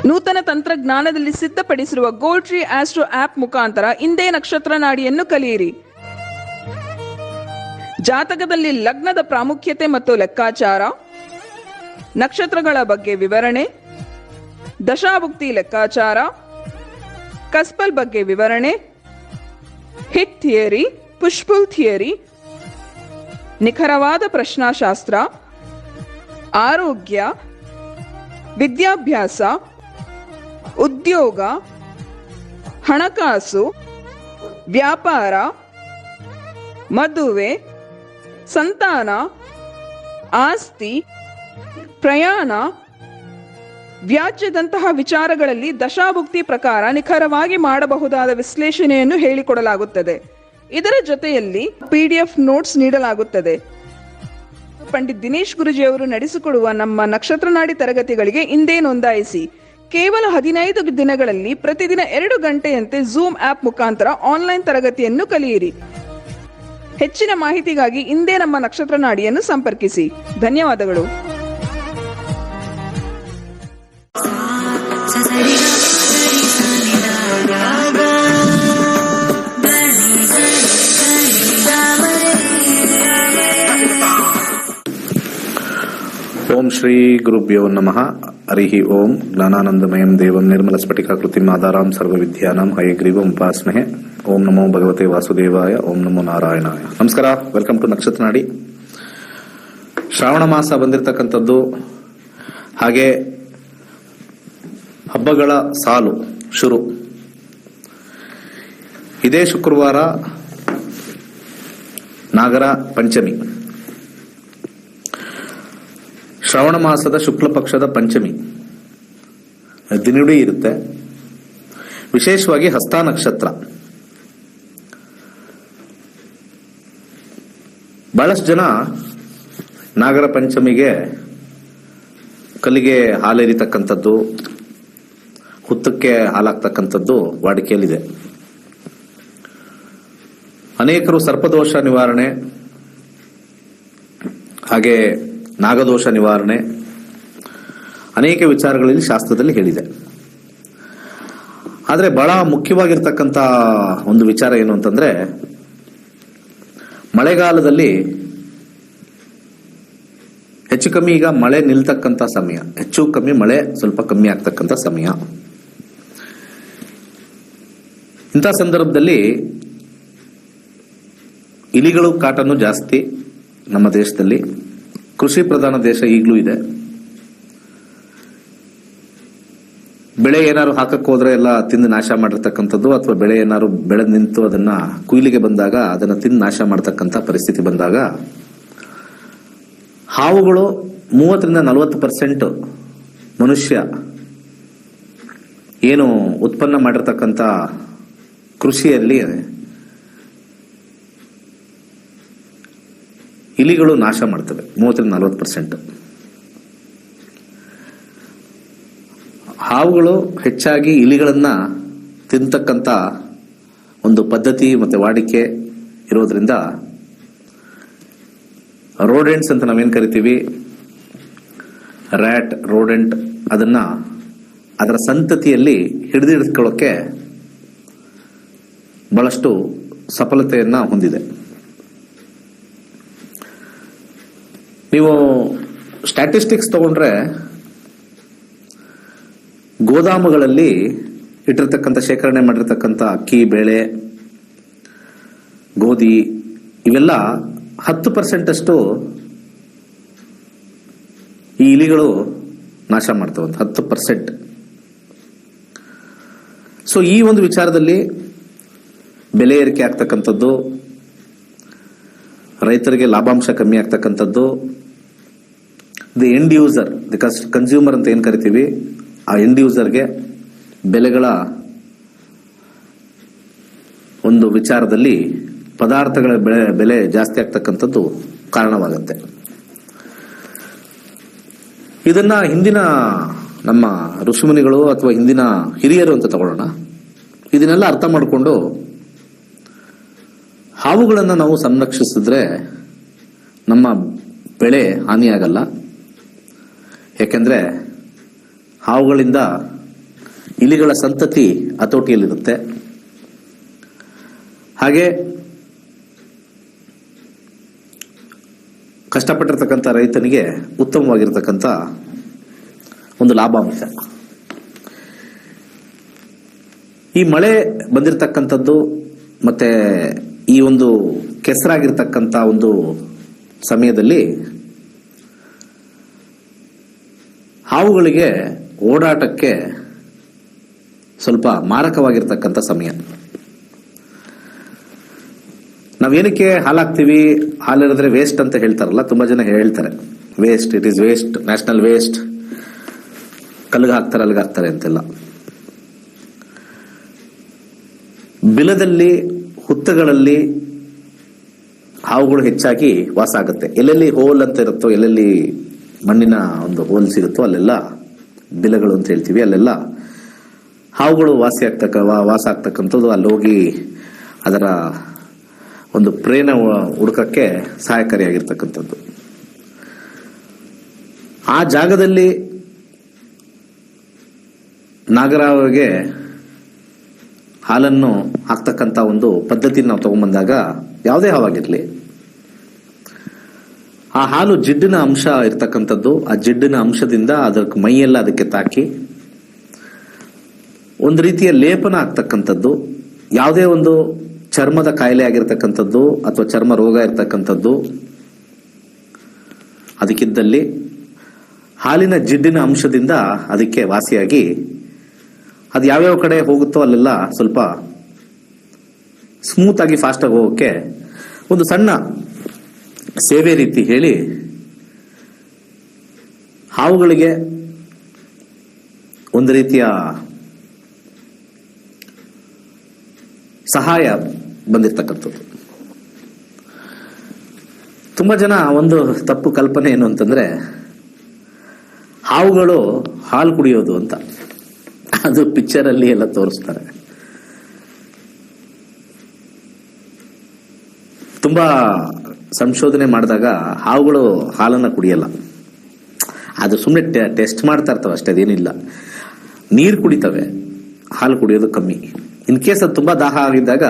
ನೂತನ ತಂತ್ರಜ್ಞಾನದಲ್ಲಿ ಸಿದ್ಧಪಡಿಸಿರುವ gold tree astro app ಮುಖಾಂತರ ಇಂದೇ ನಕ್ಷತ್ರ ನಾಡಿಯನ್ನು ಕಲಿಯಿರಿ. ಜಾತಕದಲ್ಲಿ ಲಗ್ನದ ಪ್ರಾಮುಖ್ಯತೆ ಮತ್ತು ಲೆಕ್ಕಾಚಾರ, ನಕ್ಷತ್ರಗಳ ಬಗ್ಗೆ ವಿವರಣೆ, ದಶಾಭುಕ್ತಿ ಲೆಕ್ಕಾಚಾರ, ಕಸ್ಪಲ್ ಬಗ್ಗೆ ವಿವರಣೆ, ಹಿಟ್ ಥಿಯರಿ, ಪುಷ್ಪುಲ್ ಥಿಯರಿ, ನಿಖರವಾದ ಪ್ರಶ್ನಾಶಾಸ್ತ್ರ, ಆರೋಗ್ಯ, ವಿದ್ಯಾಭ್ಯಾಸ, ಉದ್ಯೋಗ, ಹಣಕಾಸು, ವ್ಯಾಪಾರ, ಮದುವೆ, ಸಂತಾನ, ಆಸ್ತಿ, ಪ್ರಯಾಣ, ವ್ಯಾಜ್ಯದಂತಹ ವಿಚಾರಗಳಲ್ಲಿ ದಶಾಭುಕ್ತಿ ಪ್ರಕಾರ ನಿಖರವಾಗಿ ಮಾಡಬಹುದಾದ ವಿಶ್ಲೇಷಣೆಯನ್ನು ಹೇಳಿಕೊಡಲಾಗುತ್ತದೆ. ಇದರ ಜೊತೆಯಲ್ಲಿ PDF ನೋಟ್ಸ್ ನೀಡಲಾಗುತ್ತದೆ. ಪಂಡಿತ್ ದಿನೇಶ್ ಗುರುಜಿಯವರು ನಡೆಸಿಕೊಡುವ ನಮ್ಮ ನಕ್ಷತ್ರ ನಾಡಿ ತರಗತಿಗಳಿಗೆ ಇಂದೇ ನೋಂದಾಯಿಸಿ. ಕೇವಲ 15 ದಿನಗಳಲ್ಲಿ ಪ್ರತಿದಿನ 2 ಗಂಟೆಯಂತೆ ಝೂಮ್ ಆಪ್ ಮುಖಾಂತರ ಆನ್ಲೈನ್ ತರಗತಿಯನ್ನು ಕಲಿಯಿರಿ. ಹೆಚ್ಚಿನ ಮಾಹಿತಿಗಾಗಿ ಇಂದೇ ನಮ್ಮ ನಕ್ಷತ್ರ ನಾಡಿಯನ್ನು ಸಂಪರ್ಕಿಸಿ. ಧನ್ಯವಾದಗಳು. ಓಂ ಶ್ರೀ ಗುರುಭ್ಯೋ ನಮಃ. ಹರಿಃ ಓಂ. ಜ್ಞಾನಾನಂದಮಯಂ ದೇವಂ ನಿರ್ಮಲ ಸ್ಫಟಿಕಾಕೃತಿಂ ಆಧಾರಾಂ ಸರ್ವವಿದ್ಯಾನಾಂ ಹಯಗ್ರೀವಂ ಉಪಾಸ್ಮಹೆ. ಓಂ ನಮೋ ಭಗವತೆ ವಾಸುದೇವಾಯ. ಓಂ ನಮೋ ನಾರಾಯಣಾಯ. ನಮಸ್ಕಾರ. ವೆಲ್ಕಮ್ ಟು ನಕ್ಷತ್ರ ನಾಡಿ. ಶ್ರಾವಣ ಮಾಸ ಬಂದಿರತಕ್ಕಂಥದ್ದು, ಹಾಗೆ ಹಬ್ಬಗಳ ಸಾಲು ಶುರು. ಇದೇ ಶುಕ್ರವಾರ ನಾಗರ ಪಂಚಮಿ, ಶ್ರಾವಣ ಮಾಸದ ಶುಕ್ಲ ಪಕ್ಷದ ಪಂಚಮಿ ದಿನವಿಡೀ ಇರುತ್ತೆ. ವಿಶೇಷವಾಗಿ ಹಸ್ತ ನಕ್ಷತ್ರ. ಬಹಳಷ್ಟು ಜನ ನಾಗರ ಪಂಚಮಿಗೆ ಕಲ್ಲಿಗೆ ಹಾಲೆರಿತಕ್ಕಂಥದ್ದು, ಹುತ್ತಕ್ಕೆ ಹಾಲಾಗ್ತಕ್ಕಂಥದ್ದು ವಾಡಿಕೆಯಲ್ಲಿದೆ. ಅನೇಕರು ಸರ್ಪದೋಷ ನಿವಾರಣೆ, ಹಾಗೆ ನಾಗದೋಷ ನಿವಾರಣೆ, ಅನೇಕ ವಿಚಾರಗಳಲ್ಲಿ ಶಾಸ್ತ್ರದಲ್ಲಿ ಹೇಳಿದೆ. ಆದರೆ ಬಹಳ ಮುಖ್ಯವಾಗಿರ್ತಕ್ಕಂಥ ಒಂದು ವಿಚಾರ ಏನು ಅಂತಂದ್ರೆ, ಮಳೆಗಾಲದಲ್ಲಿ ಹೆಚ್ಚು ಕಮ್ಮಿ ಈಗ ಮಳೆ ನಿಲ್ತಕ್ಕಂಥ ಸಮಯ, ಹೆಚ್ಚು ಕಮ್ಮಿ ಮಳೆ ಸ್ವಲ್ಪ ಕಮ್ಮಿ ಆಗ್ತಕ್ಕಂಥ ಸಮಯ. ಇಂಥ ಸಂದರ್ಭದಲ್ಲಿ ಇಲಿಗಳು ಕಾಟನು ಜಾಸ್ತಿ ನಮ್ಮ ದೇಶದಲ್ಲಿ. ಕೃಷಿ ಪ್ರಧಾನ ದೇಶ ಈಗಲೂ ಇದೆ. ಬೆಳೆ ಏನಾದ್ರು ಹಾಕಕ್ಕೆ ಹೋದ್ರೆ ಎಲ್ಲ ತಿಂದು ನಾಶ ಮಾಡಿರ್ತಕ್ಕಂಥದ್ದು, ಅಥವಾ ಬೆಳೆ ಏನಾದ್ರು ಬೆಳೆದು ನಿಂತು ಅದನ್ನ ಕುಯ್ಲಿಗೆ ಬಂದಾಗ ಅದನ್ನ ತಿಂದು ನಾಶ ಮಾಡತಕ್ಕಂಥ ಪರಿಸ್ಥಿತಿ ಬಂದಾಗ, ಹಾವುಗಳು 30-40% ಮನುಷ್ಯ ಏನು ಉತ್ಪನ್ನ ಮಾಡಿರ್ತಕ್ಕಂಥ ಕೃಷಿಯಲ್ಲಿ ಇಲಿಗಳು ನಾಶ ಮಾಡ್ತವೆ. 30-40%. ಹಾವುಗಳು ಹೆಚ್ಚಾಗಿ ಇಲಿಗಳನ್ನ ತಿಂತಕ್ಕಂಥ ಒಂದು ಪದ್ಧತಿ ಮತ್ತೆ ವಾಡಿಕೆ ಇರೋದ್ರಿಂದ, ರೋಡೆಂಟ್ಸ್ ಅಂತ ನಾವೇನ್ ಕರಿತೀವಿ, ರ್ಯಾಟ್, ರೋಡೆಂಟ್, ಅದರ ಸಂತತಿಯಲ್ಲಿ ಹಿಡಿದಿಡ್ಕೊಳ್ಳೋಕೆ ಬಹಳಷ್ಟು ಸಫಲತೆಯನ್ನ ಹೊಂದಿದೆ. ನೀವು ಸ್ಟ್ಯಾಟಿಸ್ಟಿಕ್ಸ್ ತಗೊಂಡ್ರೆ, ಗೋದಾಮುಗಳಲ್ಲಿ ಇಟ್ಟಿರ್ತಕ್ಕಂಥ ಶೇಖರಣೆ ಮಾಡಿರ್ತಕ್ಕಂಥ ಅಕ್ಕಿ, ಬೇಳೆ, ಗೋಧಿ ಇವೆಲ್ಲ 10% ಅಷ್ಟು ಈ ಇಲಿಗಳು ನಾಶ ಮಾಡ್ತವೆ. 10%. ಸೊ ಈ ಒಂದು ವಿಚಾರದಲ್ಲಿ ಬೆಲೆ ಏರಿಕೆ ಆಗ್ತಕ್ಕಂಥದ್ದು, ರೈತರಿಗೆ ಲಾಭಾಂಶ ಕಮ್ಮಿ ಆಗ್ತಕ್ಕಂಥದ್ದು, the end user, the consumer ಅಂತ ಏನ್ ಕರಿತೀವಿ, ಆ ಎಂಡ್ ಯೂಸರ್ಗೆ ಬೆಲೆಗಳ ಒಂದು ವಿಚಾರದಲ್ಲಿ ಪದಾರ್ಥಗಳ ಬೆಲೆ ಜಾಸ್ತಿ ಆಗ್ತಕ್ಕಂಥದ್ದು ಕಾರಣವಾಗುತ್ತೆ. ಇದನ್ನ ಹಿಂದಿನ ನಮ್ಮ ಋಷಿಮುನಿಗಳು ಅಥವಾ ಹಿಂದಿನ ಹಿರಿಯರು ಅಂತ ತಗೊಳ್ಳೋಣ. ಇದನ್ನೆಲ್ಲ ಅರ್ಥ ಮಾಡಿಕೊಂಡು ಹಾವುಗಳನ್ನು ನಾವು ಸಂರಕ್ಷಿಸಿದ್ರೆ ನಮ್ಮ ಬೆಳೆ ಹಾನಿಯಾಗಲ್ಲ. ಯಾಕೆಂದ್ರೆ ಹಾವುಗಳಿಂದ ಇಲಿಗಳ ಸಂತತಿ ಹತೋಟಿಯಲ್ಲಿರುತ್ತೆ. ಹಾಗೆ ಕಷ್ಟಪಟ್ಟಿರ್ತಕ್ಕಂಥ ರೈತನಿಗೆ ಉತ್ತಮವಾಗಿರ್ತಕ್ಕಂಥ ಒಂದು ಲಾಭಾಂಶ. ಈ ಮಳೆ ಬಂದಿರತಕ್ಕಂಥದ್ದು ಮತ್ತೆ ಈ ಒಂದು ಕೆಸರಾಗಿರ್ತಕ್ಕಂಥ ಒಂದು ಸಮಯದಲ್ಲಿ ಹಾವುಗಳಿಗೆ ಓಡಾಟಕ್ಕೆ ಸ್ವಲ್ಪ ಮಾರಕವಾಗಿರ್ತಕ್ಕಂಥ ಸಮಯ. ನಾವೇನಕ್ಕೆ ಹಾಲಾಗ್ತೀವಿ, ಹಾಲಿರಿದ್ರೆ ವೇಸ್ಟ್ ಅಂತ ಹೇಳ್ತಾರಲ್ಲ, ತುಂಬಾ ಜನ ಹೇಳ್ತಾರೆ waste, it is waste, national waste, ಕಲ್ಗೆ ಹಾಕ್ತಾರೆ ಅಲ್ಲಿಗೆ ಹಾಕ್ತಾರೆ ಅಂತೆಲ್ಲ. ಬಿಲದಲ್ಲಿ ಹುತ್ತಗಳಲ್ಲಿ ಹಾವುಗಳು ಹೆಚ್ಚಾಗಿ ವಾಸ ಆಗುತ್ತೆ. ಎಲ್ಲೆಲ್ಲಿ ಹೋಲ್ ಅಂತ ಇರುತ್ತೋ, ಎಲ್ಲೆಲ್ಲಿ ಮಣ್ಣಿನ ಒಂದು ಹೋಲ್ ಸಿಗುತ್ತೋ ಅಲ್ಲೆಲ್ಲ ಬಿಲಗಳು ಅಂತ ಹೇಳ್ತೀವಿ, ಅಲ್ಲೆಲ್ಲ ಹಾವುಗಳು ವಾಸ ಆಗ್ತಕ್ಕಂಥದ್ದು. ಅಲ್ಲಿ ಹೋಗಿ ಅದರ ಒಂದು ಪ್ರೇನ ಹುಡುಕಕ್ಕೆ ಸಹಾಯಕಾರಿಯಾಗಿರ್ತಕ್ಕಂಥದ್ದು. ಆ ಜಾಗದಲ್ಲಿ ನಾಗರಾವಿಗೆ ಹಾಲನ್ನು ಹಾಕ್ತಕ್ಕಂಥ ಒಂದು ಪದ್ಧತಿ ನಾವು ತಗೊಂಡ್ಬಂದಾಗ, ಯಾವುದೇ ಹಾವಾಗಿರ್ಲಿ, ಆ ಹಾಲು ಜಿಡ್ಡಿನ ಅಂಶ ಇರ್ತಕ್ಕಂಥದ್ದು. ಆ ಜಿಡ್ಡಿನ ಅಂಶದಿಂದ ಅದರ ಮೈಯೆಲ್ಲ ಅದಕ್ಕೆ ತಾಕಿ ಒಂದು ರೀತಿಯ ಲೇಪನ ಆಗ್ತಕ್ಕಂಥದ್ದು. ಯಾವುದೇ ಒಂದು ಚರ್ಮದ ಕಾಯಿಲೆ ಆಗಿರ್ತಕ್ಕಂಥದ್ದು ಅಥವಾ ಚರ್ಮ ರೋಗ ಇರ್ತಕ್ಕಂಥದ್ದು ಅದಕ್ಕಿದ್ದಲ್ಲಿ ಹಾಲಿನ ಜಿಡ್ಡಿನ ಅಂಶದಿಂದ ಅದಕ್ಕೆ ವಾಸಿಯಾಗಿ ಅದು ಯಾವ್ಯಾವ ಕಡೆ ಹೋಗುತ್ತೋ ಅಲ್ಲೆಲ್ಲ ಸ್ವಲ್ಪ ಸ್ಮೂತ್ ಆಗಿ ಫಾಸ್ಟ್ ಆಗಿ ಹೋಗೋಕೆ ಒಂದು ಸಣ್ಣ ಸೇವೆ ರೀತಿ ಹೇಳಿ ಹಾವುಗಳಿಗೆ ಒಂದು ರೀತಿಯ ಸಹಾಯ ಬಂದಿರತಕ್ಕಂಥದ್ದು. ತುಂಬಾ ಜನ ಒಂದು ತಪ್ಪು ಕಲ್ಪನೆ ಏನು ಅಂತಂದ್ರೆ, ಹಾವುಗಳು ಹಾಲು ಕುಡಿಯೋದು ಅಂತ. ಅದು ಪಿಕ್ಚರ್ ಅಲ್ಲಿ ಎಲ್ಲ ತೋರಿಸ್ತಾರೆ. ತುಂಬಾ ಸಂಶೋಧನೆ ಮಾಡಿದಾಗ ಹಾವುಗಳು ಹಾಲನ್ನ ಕುಡಿಯಲ್ಲ. ಅದು ಸುಮ್ಮನೆ ಟೆಸ್ಟ್ ಮಾಡ್ತಾ ಇರ್ತವೆ ಅಷ್ಟೇ, ಅದೇನಿಲ್ಲ. ನೀರು ಕುಡಿತವೆ, ಹಾಲು ಕುಡಿಯೋದು ಕಮ್ಮಿ. ಇನ್ ಕೇಸ್ ಅದು ತುಂಬಾ ದಾಹ ಆಗಿದ್ದಾಗ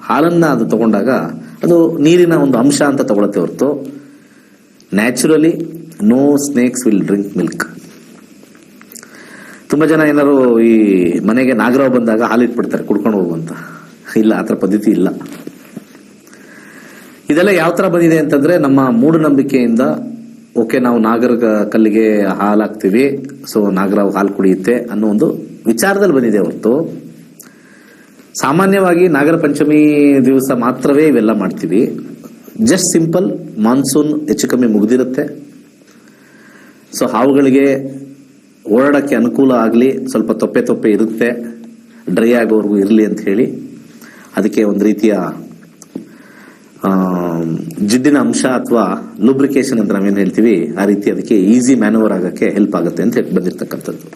ಹಾಲನ್ನ ಅದು ತಗೊಂಡಾಗ ಅದು ನೀರಿನ ಒಂದು ಅಂಶ ಅಂತ ತಗೊಳತ್ತೆ ಹೊರತು naturally no snakes will drink milk. ತುಂಬಾ ಜನ ಏನಾರು ಈ ಮನೆಗೆ ನಾಗರಾವ್ ಬಂದಾಗ ಹಾಲಿಟ್ಬಿಡ್ತಾರೆ ಕುಡ್ಕೊಂಡು ಹೋಗುವಂತ. ಇಲ್ಲ, ಆ ಥರ ಪದ್ಧತಿ ಇಲ್ಲ. ಇದೆಲ್ಲ ಯಾವ ತರ ಬಂದಿದೆ ಅಂತಂದ್ರೆ, ನಮ್ಮ ಮೂಢನಂಬಿಕೆಯಿಂದ ಓಕೆ ನಾವು ನಾಗರ ಕಲ್ಲಿಗೆ ಹಾಲು ಹಾಕ್ತಿವಿ, ಸೊ ನಾಗರಾವ್ ಹಾಲು ಕುಡಿಯುತ್ತೆ ಅನ್ನೋ ಒಂದು ವಿಚಾರದಲ್ಲಿ ಬಂದಿದೆ ಹೊರತು ಸಾಮಾನ್ಯವಾಗಿ ನಾಗರ ಪಂಚಮಿ ದಿವಸ ಮಾತ್ರವೇ ಇವೆಲ್ಲ ಮಾಡ್ತೀವಿ. ಜಸ್ಟ್ ಸಿಂಪಲ್, ಮಾನ್ಸೂನ್ ಹೆಚ್ಚು ಕಮ್ಮಿ ಮುಗಿದಿರುತ್ತೆ. ಸೊ ಹಾವುಗಳಿಗೆ ಓಡಾಡಕ್ಕೆ ಅನುಕೂಲ ಆಗಲಿ, ಸ್ವಲ್ಪ ತೊಪ್ಪೆ ಇರುತ್ತೆ, ಡ್ರೈ ಆಗೋವರೆಗೂ ಇರಲಿ ಅಂತ ಹೇಳಿ ಅದಕ್ಕೆ ಒಂದು ರೀತಿಯ ಜಿಡ್ಡಿನ ಅಂಶ ಅಥವಾ ಲೂಬ್ರಿಕೇಶನ್ ಅಂತ ನಾವೇನು ಹೇಳ್ತೀವಿ, ಆ ರೀತಿ ಅದಕ್ಕೆ ಈಸಿ ಮ್ಯಾನುವರ್ ಆಗಕ್ಕೆ ಹೆಲ್ಪ್ ಆಗುತ್ತೆ ಅಂತ ಹೇಳಿ ಬಂದಿರತಕ್ಕಂಥದ್ದು.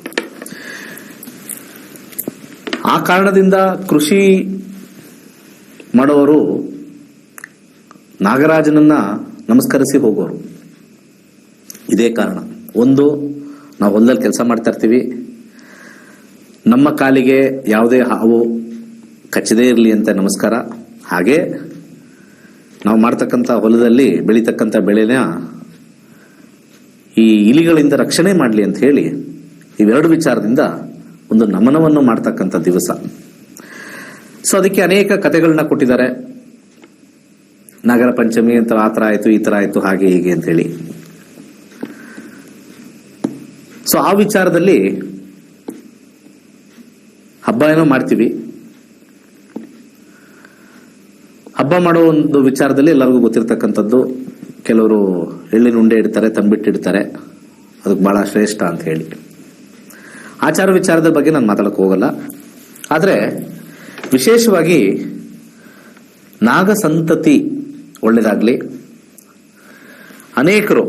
ಆ ಕಾರಣದಿಂದ ಕೃಷಿ ಮಾಡೋರು ನಾಗರಾಜನನ್ನ ನಮಸ್ಕರಿಸಿ ಹೋಗೋರು. ಇದೇ ಕಾರಣ. ಒಂದು, ನಾವು ಹೊಲದಲ್ಲಿ ಕೆಲಸ ಮಾಡ್ತಾ ಇರ್ತೀವಿ, ನಮ್ಮ ಕಾಲಿಗೆ ಯಾವುದೇ ಹಾವು ಕಚ್ಚದೇ ಇರಲಿ ಅಂತ ನಮಸ್ಕಾರ. ಹಾಗೆ ನಾವು ಮಾಡ್ತಕ್ಕಂಥ ಹೊಲದಲ್ಲಿ ಬೆಳೀತಕ್ಕಂಥ ಬೆಳೆನ ಈ ಇಲಿಗಳಿಂದ ರಕ್ಷಣೆ ಮಾಡಲಿ ಅಂತ ಹೇಳಿ ಇವೆರಡು ವಿಚಾರದಿಂದ ಒಂದು ನಮನವನ್ನು ಮಾಡ್ತಕ್ಕಂಥ ದಿವಸ. ಸೊ ಅದಕ್ಕೆ ಅನೇಕ ಕಥೆಗಳನ್ನ ಕೊಟ್ಟಿದ್ದಾರೆ. ನಾಗರ ಪಂಚಮಿ ಅಂತ ಆ ಥರ ಆಯ್ತು, ಈ ಥರ ಆಯ್ತು, ಹಾಗೆ ಹೀಗೆ ಅಂತ ಹೇಳಿ. ಸೊ ಆ ವಿಚಾರದಲ್ಲಿ ಹಬ್ಬ ಏನೋ ಮಾಡ್ತೀವಿ. ಹಬ್ಬ ಮಾಡೋ ಒಂದು ವಿಚಾರದಲ್ಲಿ ಎಲ್ಲರಿಗೂ ಗೊತ್ತಿರ್ತಕ್ಕಂಥದ್ದು, ಕೆಲವರು ಎಳ್ಳಿನ ಉಂಡೆ ಇಡ್ತಾರೆ, ತಂಬಿಟ್ಟಿಡ್ತಾರೆ, ಅದಕ್ಕೆ ಬಹಳ ಶ್ರೇಷ್ಠ ಅಂತ ಹೇಳಿ. ಆಚಾರ ವಿಚಾರದ ಬಗ್ಗೆ ನಾನು ಮಾತಾಡಕ್ಕೆ ಹೋಗಲ್ಲ. ಆದರೆ ವಿಶೇಷವಾಗಿ ನಾಗ ಸಂತತಿ ಒಳ್ಳೇದಾಗ್ಲಿ. ಅನೇಕರು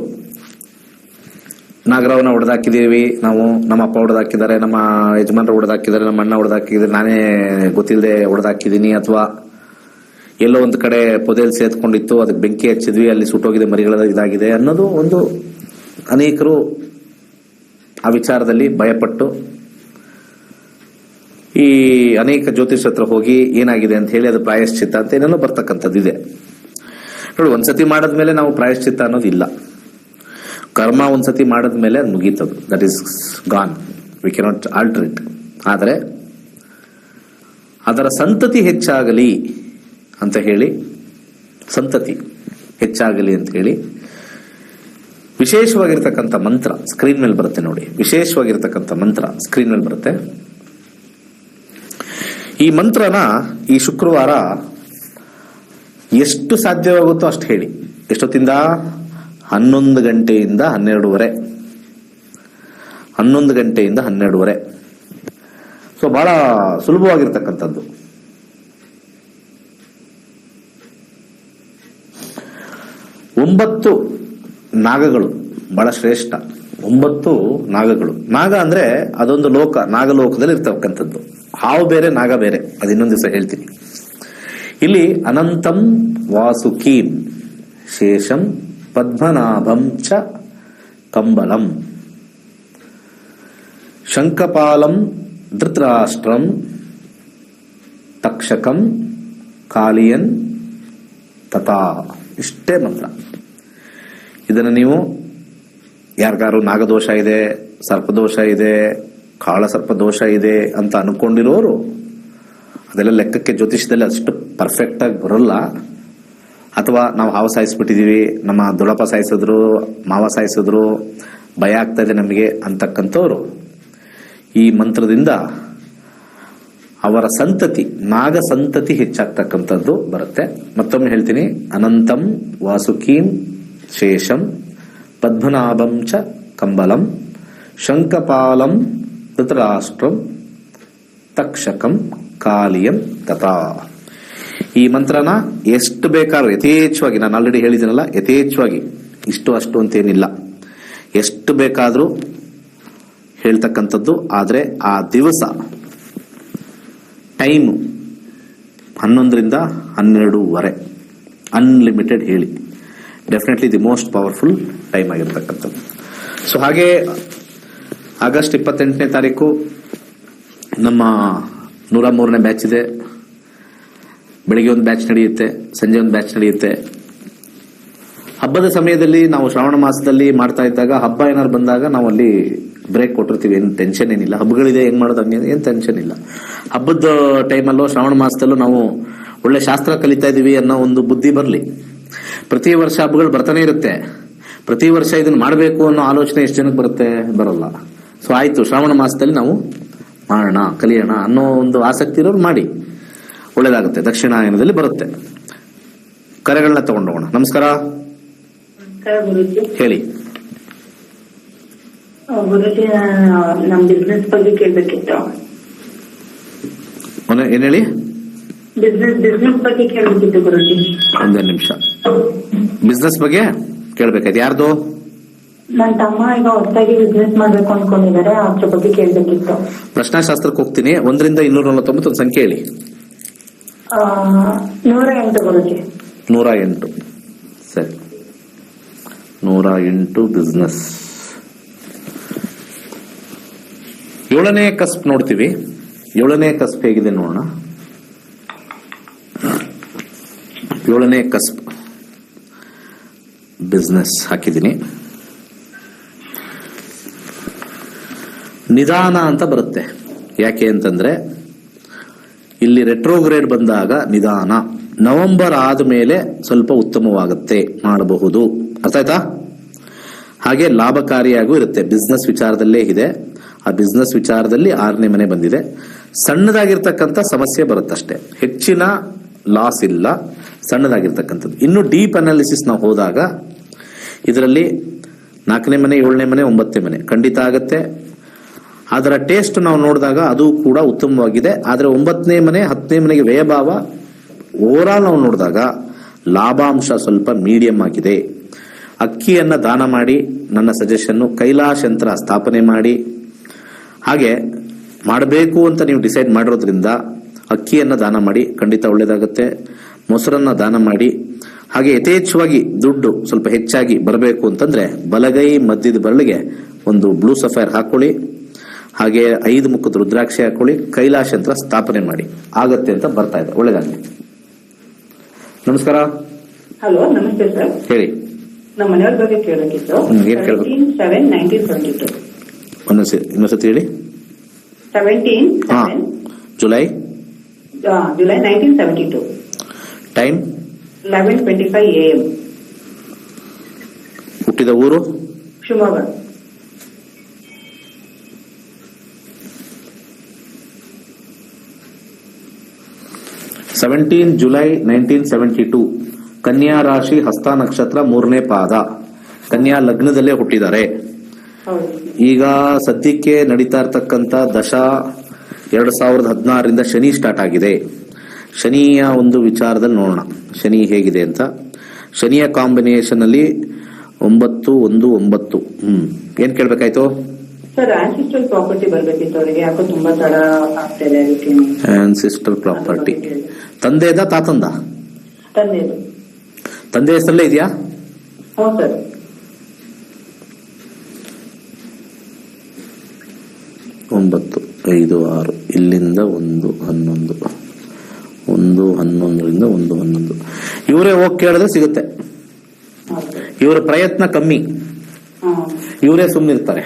ನಾಗರಾವನ ಹೊಡೆದಾಕಿದ್ದೀವಿ ನಾವು, ನಮ್ಮ ಅಪ್ಪ ಹೊಡೆದಾಕಿದ್ದಾರೆ, ನಮ್ಮ ಯಜಮಾನರು ಹೊಡೆದಾಕಿದ್ದಾರೆ, ನಮ್ಮ ಅಣ್ಣ ಹೊಡೆದಾಕಿದ್ದಾರೆ, ನಾನೇ ಗೊತ್ತಿಲ್ಲದೆ ಹೊಡೆದಾಕಿದ್ದೀನಿ, ಅಥವಾ ಎಲ್ಲೋ ಒಂದು ಕಡೆ ಪೊದೆಯಲ್ಲಿ ಸೇತ್ಕೊಂಡಿತ್ತು, ಅದಕ್ಕೆ ಬೆಂಕಿ ಹಚ್ಚಿದ್ವಿ, ಅಲ್ಲಿ ಸುಟ್ಟೋಗಿದೆ, ಮರಿಗಳ ಇದಾಗಿದೆ ಅನ್ನೋದು ಒಂದು. ಅನೇಕರು ಆ ವಿಚಾರದಲ್ಲಿ ಭಯಪಟ್ಟು ಈ ಅನೇಕ ಜ್ಯೋತಿಷ್ ಹತ್ರ ಹೋಗಿ ಏನಾಗಿದೆ ಅಂತ ಹೇಳಿ ಅದು ಪ್ರಾಯಶ್ಚಿತ್ತ ಅಂತ ಏನೇನೋ ಬರ್ತಕ್ಕಂಥದ್ದು ಇದೆ ನೋಡಿ. ಒಂದ್ಸತಿ ಮಾಡಿದ್ಮೇಲೆ ನಾವು ಪ್ರಾಯಶ್ಚಿತ್ತ ಅನ್ನೋದು ಇಲ್ಲ. ಕರ್ಮ ಒಂದ್ಸತಿ ಮಾಡಿದ್ಮೇಲೆ ಅದು ಮುಗೀತದು, that is gone, we cannot alter it. ಆದರೆ ಅದರ ಸಂತತಿ ಹೆಚ್ಚಾಗಲಿ ಅಂತ ಹೇಳಿ, ಸಂತತಿ ಹೆಚ್ಚಾಗಲಿ ಅಂತ ಹೇಳಿ ವಿಶೇಷವಾಗಿರ್ತಕ್ಕಂಥ ಮಂತ್ರ ಸ್ಕ್ರೀನ್ ಮೇಲೆ ಬರುತ್ತೆ ನೋಡಿ. ವಿಶೇಷವಾಗಿರ್ತಕ್ಕಂಥ ಮಂತ್ರ ಸ್ಕ್ರೀನ್ ಮೇಲೆ ಬರುತ್ತೆ. ಈ ಮಂತ್ರನ ಈ ಶುಕ್ರವಾರ ಎಷ್ಟು ಸಾಧ್ಯವಾಗುತ್ತೋ ಅಷ್ಟು ಹೇಳಿ. ಎಷ್ಟೊತ್ತಿಂದ? 11 ಗಂಟೆಯಿಂದ 12:30. 11 ಗಂಟೆಯಿಂದ 12:30. ಸೊ ಬಹಳ ಸುಲಭವಾಗಿರ್ತಕ್ಕಂಥದ್ದು. ಒಂಬತ್ತು ನಾಗಗಳು ಬಹಳ ಶ್ರೇಷ್ಠ. 9 ನಾಗಗಳು. ನಾಗ ಅಂದ್ರೆ ಅದೊಂದು ಲೋಕ, ನಾಗಲೋಕದಲ್ಲಿ ಇರ್ತಕ್ಕಂಥದ್ದು. ಹಾವು ಬೇರೆ, ನಾಗ ಬೇರೆ, ಅದು ಇನ್ನೊಂದು ದಿವಸ ಹೇಳ್ತೀನಿ. ಇಲ್ಲಿ ಅನಂತಂ ವಾಸುಕೀಂ ಶೇಷಂ ಪದ್ಮನಾಭಂ ಚ ಕಂಬಲಂ ಶಂಖಪಾಲಂ ಧೃತರಾಷ್ಟ್ರಂ ತಕ್ಷಕಂ ಕಾಲಿಯನ್ ತಥಾ. ಇಷ್ಟೇ ಮಂತ್ರ. ಇದನ್ನು ನೀವು ಯಾರಿಗಾರು ನಾಗದೋಷ ಇದೆ, ಸರ್ಪದೋಷ ಇದೆ, ಕಾಳ ಸರ್ಪ ದೋಷ ಇದೆ ಅಂತ ಅನ್ಕೊಂಡಿರೋರು, ಅದೆಲ್ಲ ಲೆಕ್ಕಕ್ಕೆ ಜ್ಯೋತಿಷದಲ್ಲಿ ಅಷ್ಟು ಪರ್ಫೆಕ್ಟ್ ಆಗಿ ಬರೋಲ್ಲ. ಅಥವಾ ನಾವು ಹಾವು ಸಾಯಿಸ್ಬಿಟ್ಟಿದೀವಿ, ನಮ್ಮ ದೊಡ್ಡಪ್ಪ ಸಾಯಿಸಿದ್ರು, ಮಾವ ಸಾಯಿಸಿದ್ರು, ಭಯ ಆಗ್ತಾ ಇದೆ ನಮಗೆ ಅಂತಕ್ಕಂಥವ್ರು ಈ ಮಂತ್ರದಿಂದ ಅವರ ಸಂತತಿ, ನಾಗ ಸಂತತಿ ಹೆಚ್ಚಾಗ್ತಕ್ಕಂಥದ್ದು ಬರುತ್ತೆ. ಮತ್ತೊಮ್ಮೆ ಹೇಳ್ತೀನಿ, ಅನಂತಂ ವಾಸುಕೀಂ ಶೇಷಂ ಪದ್ಮನಾಭಂ ಚ ಕಂಬಲಂ ಶಂಖಪಾಲಂ ಧೃತರಾಷ್ಟ್ರಂ ತಕ್ಷಕಂ ಕಾಲಿಯಂ ತಥಾ. ಈ ಮಂತ್ರನ ಎಷ್ಟು ಬೇಕಾದ್ರೂ ಯಥೇಚ್ಛವಾಗಿ, ನಾನು ಆಲ್ರೆಡಿ ಹೇಳಿದ್ದೀನಲ್ಲ, ಯಥೇಚ್ಛವಾಗಿ, ಇಷ್ಟು ಅಷ್ಟು ಅಂತೇನಿಲ್ಲ, ಎಷ್ಟು ಬೇಕಾದ್ರೂ ಹೇಳ್ತಕ್ಕಂಥದ್ದು. ಆದರೆ ಆ ದಿವಸ ಟೈಮು 11ರಿಂದ 12:30 ಅನ್ಲಿಮಿಟೆಡ್ ಹೇಳಿ. Definitely the most powerful time ಆಗಿರ್ತಕ್ಕಂಥದ್ದು. ಸೊ ಹಾಗೆ ಆಗಸ್ಟ್ 28ನೇ ತಾರೀಕು ನಮ್ಮ 103ನೇ ಬ್ಯಾಚ್ ಇದೆ. ಬೆಳಿಗ್ಗೆ ಒಂದು ಬ್ಯಾಚ್ ನಡೆಯುತ್ತೆ, ಸಂಜೆ ಒಂದು ಬ್ಯಾಚ್ ನಡೆಯುತ್ತೆ. ಹಬ್ಬದ ಸಮಯದಲ್ಲಿ ನಾವು ಶ್ರಾವಣ ಮಾಸದಲ್ಲಿ ಮಾಡ್ತಾ ಇದ್ದಾಗ, ಹಬ್ಬ ಏನಾದ್ರು ಬಂದಾಗ ನಾವು ಅಲ್ಲಿ ಬ್ರೇಕ್ ಕೊಟ್ಟಿರ್ತೀವಿ. ಏನು ಟೆನ್ಷನ್ ಏನಿಲ್ಲ. ಹಬ್ಬಗಳಿದೆ, ಹೆಂಗ್ ಮಾಡೋದು ಹಂಗೆ ಏನು ಟೆನ್ಷನ್ ಇಲ್ಲ. ಹಬ್ಬದ ಟೈಮಲ್ಲೂ ಶ್ರಾವಣ ಮಾಸದಲ್ಲೂ ನಾವು ಒಳ್ಳೆ ಶಾಸ್ತ್ರ ಕಲಿತಾ ಇದೀವಿ ಅನ್ನೋ ಒಂದು ಬುದ್ಧಿ ಬರಲಿ. ಪ್ರತಿ ವರ್ಷ ಹಬ್ಬಗಳು ಬರ್ತಾನೆ ಇರುತ್ತೆ. ಪ್ರತಿ ವರ್ಷ ಇದನ್ನ ಮಾಡಬೇಕು ಅನ್ನೋ ಆಲೋಚನೆ ಎಷ್ಟು ಜನಕ್ಕೆ ಬರುತ್ತೆ? ಬರಲ್ಲ. ಸೊ ಆಯ್ತು, ಶ್ರಾವಣ ಮಾಸದಲ್ಲಿ ನಾವು ಮಾಡೋಣ, ಕಲಿಯೋಣ ಅನ್ನೋ ಒಂದು ಆಸಕ್ತಿ ಇರೋರು ಮಾಡಿ, ಒಳ್ಳೇದಾಗುತ್ತೆ. ದಕ್ಷಿಣಾಯನದಲ್ಲಿ ಬರುತ್ತೆ. ಕರೆಗಳನ್ನ ತಗೊಂಡೋಗೋಣ. ನಮಸ್ಕಾರ, ಹೇಳಿ. ಗುರುಜಿ, ನಮ್ ಬಿಸ್ನೆಸ್ ಬಗ್ಗೆ ಕೇಳ್ಬೇಕಿತ್ತು. ಏನ್ ಹೇಳಿ? ಬಿಸ್ನೆಸ್ ಬಗ್ಗೆ ಕೇಳ್ಬೇಕಿತ್ತು ಗುರುಜಿ. ಒಂದೇ ನಿಮಿಷ. ಬಿಸ್ನೆಸ್ ಬಗ್ಗೆ ಕೇಳ್ಬೇಕಾಯ್ತು. ಯಾರ್ದು? ನನ್ ತಮ್ಮ ಈಗ ಹೊಸದಾಗಿ ಬಿಸ್ನೆಸ್ ಮಾಡ್ಬೇಕು ಅನ್ಕೊಂಡಿದ್ದಾರೆ, ಅದ್ರ ಬಗ್ಗೆ ಕೇಳ್ಬೇಕಿತ್ತು. ಪ್ರಶ್ನಾಶಾಸ್ತ್ರಕ್ಕೆ ಹೋಗ್ತೀನಿ. 1ರಿಂದ 249 ಒಂದು ಸಂಖ್ಯೆ ಹೇಳಿ. 108 ಗುರುಜಿ. 108. ಸರಿ, 108 ಬಿಸ್ನೆಸ್. 7ನೇ ಕಸ್ಪ್ ನೋಡ್ತೀವಿ. 7ನೇ ಕಸ್ಪ್ ಹೇಗಿದೆ ನೋಡೋಣ. 7ನೇ ಕಸ್ಪ್ ಬಿಸ್ನೆಸ್ ಹಾಕಿದ್ದೀನಿ. ನಿಧಾನ ಅಂತ ಬರುತ್ತೆ. ಯಾಕೆ ಅಂತಂದ್ರೆ ಇಲ್ಲಿ ರೆಟ್ರೋಗ್ರೇಡ್ ಬಂದಾಗ ನಿಧಾನ. ನವೆಂಬರ್ ಆದ್ಮೇಲೆ ಸ್ವಲ್ಪ ಉತ್ತಮವಾಗುತ್ತೆ, ಮಾಡಬಹುದು. ಅರ್ಥ ಆಯ್ತಾ? ಹಾಗೆ ಲಾಭಕಾರಿಯಾಗೂ ಇರುತ್ತೆ. ಬಿಸ್ನೆಸ್ ವಿಚಾರದಲ್ಲೇ ಇದೆ. ಆ ಬಿಸ್ನೆಸ್ ವಿಚಾರದಲ್ಲಿ 6ನೇ ಮನೆ ಬಂದಿದೆ. ಸಣ್ಣದಾಗಿರ್ತಕ್ಕಂಥ ಸಮಸ್ಯೆ ಬರುತ್ತಷ್ಟೇ, ಹೆಚ್ಚಿನ ಲಾಸ್ ಇಲ್ಲ. ಸಣ್ಣದಾಗಿರ್ತಕ್ಕಂಥದ್ದು. ಇನ್ನು ಡೀಪ್ ಅನಾಲಿಸಿಸ್ ನಾವು ಹೋದಾಗ ಇದರಲ್ಲಿ 4ನೇ ಮನೆ, 7ನೇ ಮನೆ, 9ನೇ ಮನೆ ಖಂಡಿತ ಆಗತ್ತೆ. ಅದರ ಟೇಸ್ಟ್ ನಾವು ನೋಡಿದಾಗ ಅದು ಕೂಡ ಉತ್ತಮವಾಗಿದೆ. ಆದರೆ 9ನೇ ಮನೆ, 10ನೇ ಮನೆಗೆ ವ್ಯಯಭಾವ ಓವರಾಲ್ ನಾವು ನೋಡಿದಾಗ ಲಾಭಾಂಶ ಸ್ವಲ್ಪ ಮೀಡಿಯಂ ಆಗಿದೆ. ಅಕ್ಕಿಯನ್ನ ದಾನ ಮಾಡಿ, ನನ್ನ ಸಜೆಷನ್ನು ಕೈಲಾಶ ಯಂತ್ರ ಸ್ಥಾಪನೆ ಮಾಡಿ. ಹಾಗೆ ಮಾಡಬೇಕು ಅಂತ ನೀವು ಡಿಸೈಡ್ ಮಾಡಿರೋದ್ರಿಂದ ಅಕ್ಕಿಯನ್ನ ದಾನ ಮಾಡಿ, ಖಂಡಿತ ಒಳ್ಳೇದಾಗುತ್ತೆ. ಮೊಸರನ್ನ ದಾನ ಮಾಡಿ. ಹಾಗೆ ಯಥೇಚ್ಛವಾಗಿ ದುಡ್ಡು ಸ್ವಲ್ಪ ಹೆಚ್ಚಾಗಿ ಬರಬೇಕು ಅಂತಂದ್ರೆ ಬಲಗೈ ಮಧ್ಯದ ಬೆರಳಿಗೆ ಒಂದು ಬ್ಲೂ ಸಫೈರ್ ಹಾಕೊಳ್ಳಿ. ಹಾಗೆ 5 ಮುಖದ ರುದ್ರಾಕ್ಷಿ ಹಾಕೊಳ್ಳಿ, ಕೈಲಾಶ ಯಂತ್ರ ಸ್ಥಾಪನೆ ಮಾಡಿ, ಆಗತ್ತೆ ಅಂತ ಬರ್ತಾ ಇದೆ. ಒಳ್ಳೇದಾಗಲಿ. ನಮಸ್ಕಾರ. ಹಲೋ, ನಮಸ್ತೆ ಸರ್. ಹೇಳಿ. ನಮ್ಮ ಮನೆಯವ್ರ ಬಗ್ಗೆ ಕೇಳಬೇಕಿತ್ತು. ಏನ್ ಕೇಳ್ಬೇಕು? 17/7/1972. ಇನ್ನೊಂದ್ಸತಿ ಹೇಳಿ. 17/7 ಜುಲೈ 1972. Time 11:25 AM. ಹುಟ್ಟಿದ ಊರು ಶಿವಮೊಗ್ಗ. ಜುಲೈ 1972. ಕನ್ಯಾ ರಾಶಿ, ಹಸ್ತ ನಕ್ಷತ್ರ, 3ನೇ ಪಾದ. ಕನ್ಯಾ ಲಗ್ನದಲ್ಲೇ ಹುಟ್ಟಿದ್ದಾರೆ. ಹೌದು. ಈಗ ಸದ್ಯಕ್ಕೆ ನಡೀತಾ ಇರ್ತಕ್ಕಂಥ ದಶಾ 2016ರಿಂದ ಶನಿ ಸ್ಟಾರ್ಟ್ ಆಗಿದೆ. ಶನಿಯ ಒಂದು ವಿಚಾರದಲ್ಲಿ ನೋಡೋಣ, ಶನಿ ಹೇಗಿದೆ ಅಂತ. ಶನಿಯ ಕಾಂಬಿನೇಷನ್ ಅಲ್ಲಿ 9-1-9. ಏನ್ ಕೇಳ್ಬೇಕಾಯ್ತು ಸರ್? ಆನ್ಸಿಸ್ಟ್ರಲ್ ಪ್ರಾಪರ್ಟಿ ಬರ್ಬೇಕಿತ್ತು ಅವರಿಗೆ, ಯಾಕೋ ತುಂಬಾ ತಡ ಆಗ್ತಿದೆ ಅದಕ್ಕೆ. ಆನ್ಸಿಸ್ಟ್ರಲ್ ಪ್ರಾಪರ್ಟಿ ತಂದೆದ ತಾತಂದ? ತಂದೆದು. ತಂದೆ ಹೆಸರಲ್ಲೇ ಇದೆಯಾ? ಹ್ಞೂ ಸರ್. 9-5-6 ಇಲ್ಲಿಂದ 1-11, 1-11ರಿಂದ 1-11. ಇವರೇ ಹೋಗಿ ಕೇಳಿದ್ರೆ ಸಿಗುತ್ತೆ. ಇವರ ಪ್ರಯತ್ನ ಕಮ್ಮಿ, ಇವರೇ ಸುಮ್ಮನಿರ್ತಾರೆ.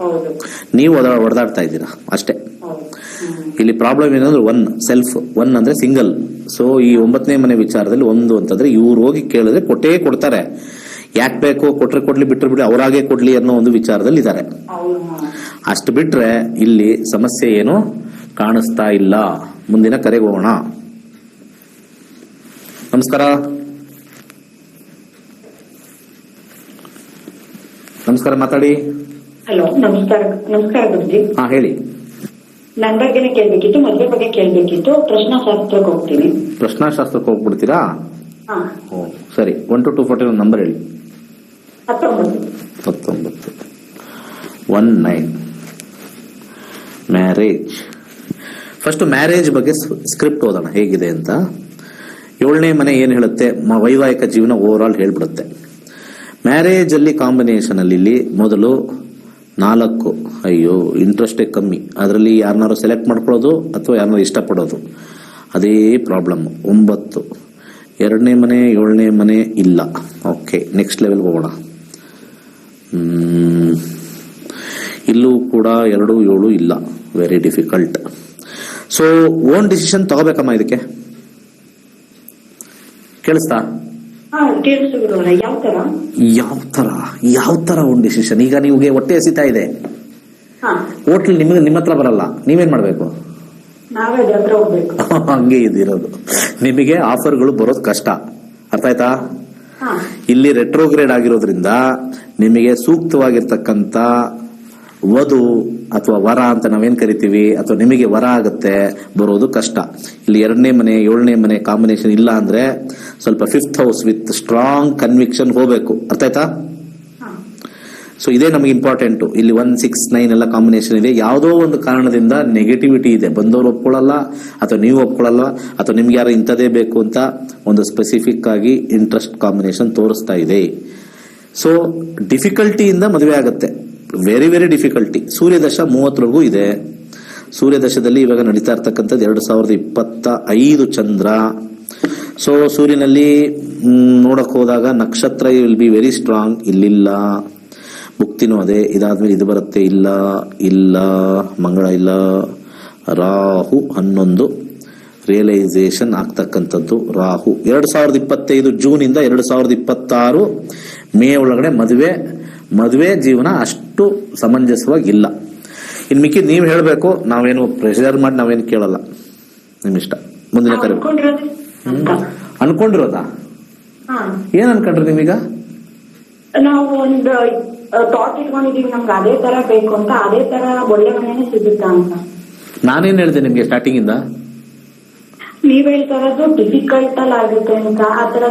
ಹೌದು. ನೀವು ಹೊಡೆದಾಡ್ತಾ ಇದ್ದೀರಾ ಅಷ್ಟೇ. ಹೌದು. ಇಲ್ಲಿ ಪ್ರಾಬ್ಲಮ್ ಏನಂದ್ರೆ 1 ಸೆಲ್ಫ್, 1 ಅಂದ್ರೆ ಸಿಂಗಲ್. ಸೊ ಈ 9ನೇ ಮನೆ ವಿಚಾರದಲ್ಲಿ 1 ಅಂತಂದ್ರೆ ಇವ್ರು ಹೋಗಿ ಕೇಳಿದ್ರೆ ಕೊಟ್ಟೇ ಕೊಡ್ತಾರೆ. ಯಾಕೆ ಬೇಕು, ಕೊಟ್ರೆ ಕೊಡ್ಲಿ, ಬಿಟ್ರೆ ಬಿಡಿ, ಅವರಾಗೆ ಕೊಡ್ಲಿ ಅನ್ನೋ ಒಂದು ವಿಚಾರದಲ್ಲಿ ಇದ್ದಾರೆ. ಅಷ್ಟು ಬಿಟ್ರೆ ಇಲ್ಲಿ ಸಮಸ್ಯೆ ಏನು ಕಾಣಿಸ್ತಾ ಇಲ್ಲ. ಮುಂದಿನ ಕರೆಗೆ ಹೋಗೋಣ. ನಮಸ್ಕಾರ. ನಮಸ್ಕಾರ, ಮಾತಾಡಿ. ಹಲೋ, ನಮಸ್ಕಾರ. ನಮಸ್ಕಾರ ಗುರುಜಿ. ಹಾ, ಹೇಳಿ. ನನ್ನ ಬಗ್ಗೆನೇ ಕೇಳ್ಬೇಕಿತ್ತು, ಮದುವೆ ಬಗ್ಗೆ ಕೇಳ್ಬೇಕಿತ್ತು. ಪ್ರಶ್ನಾಶಾಸ್ತ್ರಕ್ಕೆ ಹೋಗ್ತೀನಿ. ಪ್ರಶ್ನಾಶಾಸ್ತ್ರಕ್ಕೆ ಹೋಗ್ಬಿಡ್ತೀರಾ? ಹಾ, ಸರಿ. 1 to 240 ನಂಬರ್ ಹೇಳಿ. 19. 19. ಮ್ಯಾರೇಜ್. ಫಸ್ಟ್ ಮ್ಯಾರೇಜ್ ಬಗ್ಗೆ ಸ್ಕ್ರಿಪ್ಟ್ ಓದೋಣ ಹೇಗಿದೆ ಅಂತ. 7ನೇ ಮನೆ ಏನ್ ಹೇಳುತ್ತೆ, ವೈವಾಹಿಕ ಜೀವನ ಓವರ್ ಆಲ್ ಹೇಳ್ಬಿಡುತ್ತೆ. ಮ್ಯಾರೇಜ್ ಅಲ್ಲಿ ಕಾಂಬಿನೇಷನ್ ಅಲ್ಲಿ ಇಲ್ಲಿ ಮೊದಲು 4, ಅಯ್ಯೋ ಇಂಟ್ರೆಸ್ಟೇ ಕಮ್ಮಿ. ಅದರಲ್ಲಿ ಯಾರನ್ನಾರು ಸೆಲೆಕ್ಟ್ ಮಾಡ್ಕೊಳ್ಳೋದು ಅಥವಾ ಯಾರನ್ನಾರು ಇಷ್ಟಪಡೋದು, ಅದೇ ಪ್ರಾಬ್ಲಮ್. 9, 2ನೇ ಮನೆ, 7ನೇ ಮನೆ ಇಲ್ಲ. ಓಕೆ, ನೆಕ್ಸ್ಟ್ ಲೆವೆಲ್ ಹೋಗೋಣ. ಇಲ್ಲೂ ಕೂಡ 2, 7 ಇಲ್ಲ. Very difficult. So own decision ತಗೋಬೇಕಮ್ಮ. ಇದಕ್ಕೆ ಕೇಳಿಸ್ತಾ? ಯಾವ ತರ ಓನ್ ಡಿಸಿಷನ್? ಈಗ ನಿಮಗೆ ಹೊಟ್ಟೆ ಹಸಿತಾ ಇದೆ, ಹೋಟ್ಲ್ ನಿಮ್ಮ ಹತ್ರ ಬರಲ್ಲ, ನೀವೇನ್ ಮಾಡ್ಬೇಕು? ಹಂಗೆ ಇದಿರೋದು. ನಿಮಗೆ ಆಫರ್ಗಳು ಬರೋದು ಕಷ್ಟ. ಅರ್ಥ ಆಯ್ತಾ? ಇಲ್ಲಿ ರೆಟ್ರೋಗ್ರೇಡ್ ಆಗಿರೋದ್ರಿಂದ ನಿಮಗೆ ಸೂಕ್ತವಾಗಿರ್ತಕ್ಕಂಥ ವಧು ಅಥವಾ ವರ ಅಂತ ನಾವೇನ್ ಕರಿತೀವಿ, ಅಥವಾ ನಿಮಗೆ ವರ ಆಗುತ್ತೆ, ಬರೋದು ಕಷ್ಟ. ಇಲ್ಲಿ 2ನೇ ಮನೆ 7ನೇ ಮನೆ ಕಾಂಬಿನೇಷನ್ ಇಲ್ಲ ಅಂದ್ರೆ ಸ್ವಲ್ಪ 5th house with strong conviction ಹೋಗ್ಬೇಕು. ಅರ್ಥ ಆಯ್ತಾ? ಸೊ ಇದೇ ನಮಗೆ ಇಂಪಾರ್ಟೆಂಟ್. ಇಲ್ಲಿ 1, 6, 9 ಎಲ್ಲ ಕಾಂಬಿನೇಷನ್ ಇದೆ. ಯಾವುದೋ ಒಂದು ಕಾರಣದಿಂದ ನೆಗೆಟಿವಿಟಿ ಇದೆ, ಬಂದವರು ಒಪ್ಕೊಳ್ಳಲ್ಲ, ಅಥವಾ ನೀವು ಒಪ್ಕೊಳ್ಳಲ್ಲ, ಅಥವಾ ನಿಮ್ಗೆ ಯಾರು ಇಂಥದೇ ಬೇಕು ಅಂತ ಒಂದು ಸ್ಪೆಸಿಫಿಕ್ ಆಗಿ ಇಂಟ್ರೆಸ್ಟ್ ಕಾಂಬಿನೇಷನ್ ತೋರಿಸ್ತಾ ಇದೆ. ಸೊ ಡಿಫಿಕಲ್ಟಿಯಿಂದ ಮದುವೆ ಆಗುತ್ತೆ. Very very difficulty. ಸೂರ್ಯದಶ 30ವರೆಗೂ ಇದೆ. ಸೂರ್ಯದಶದಲ್ಲಿ ಇವಾಗ ನಡೀತಾ ಇರ್ತಕ್ಕಂಥದ್ದು 2025 ಚಂದ್ರ. ಸೊ ಸೂರ್ಯನಲ್ಲಿ ನೋಡಕ್ ಹೋದಾಗ ನಕ್ಷತ್ರ ವಿಲ್ ಬಿ ವೆರಿ ಸ್ಟ್ರಾಂಗ್. ಇಲ್ಲಿಲ್ಲ. ಮುಕ್ತಿನೂ ಅದೇ. ಇದಾದ್ಮೇಲೆ ಇದು ಬರುತ್ತೆ. ಇಲ್ಲ. ಮಂಗಳ ಇಲ್ಲ. ರಾಹು 11 ರಿಯಲೈಸೇಷನ್ ಆಗ್ತಕ್ಕಂಥದ್ದು. ರಾಹು 2025 ಜೂನ್ ಇಂದ 2026 ಮೇ ಒಳಗಡೆ ಮದುವೆ ಜೀವನ ಅಷ್ಟು ಸಮಂಜಸವಾಗಿಲ್ಲ. ಇನ್ ಮಿಕ್ಕಿ ನೀವು ಹೇಳ್ಬೇಕು. ನಾವೇನು ಪ್ರೆಷರ್ ಮಾಡಿ ನಾವೇನು ಕೇಳಲ್ಲ, ನಿಮ್ ಇಷ್ಟ. ಮುಂದಿನ ಕರೆ. ಅನ್ಕೊಂಡಿರೋದಾ? ಏನ್ ಅನ್ಕೊಂಡ್ರಿ ನೀವೀಗ? ನಾವು ಒಂದು ಥಾಟ್ ಇಟ್ಕೊಂಡಿದೀವಿ, ನಮ್ಗೆ ಅದೇ ತರ ಬೇಕು ಅಂತ. ಅದೇ ತರ ಒಳ್ಳೆ ಮನೆನೇ ಸಿಗುತ್ತಾ ಅಂತ. ನಾನೇನ್ ಹೇಳಿದೆ ನಿಮ್ಗೆ ಸ್ಟಾರ್ಟಿಂಗ್ ಇಂದ? ನೀವ್ ಹೇಳ್ತಾ ಇರೋದು ಡಿಫಿಕಲ್ಟ್ ಅಲ್ಲಿ ಆಗುತ್ತೆ ಅಂತ. ಆತರ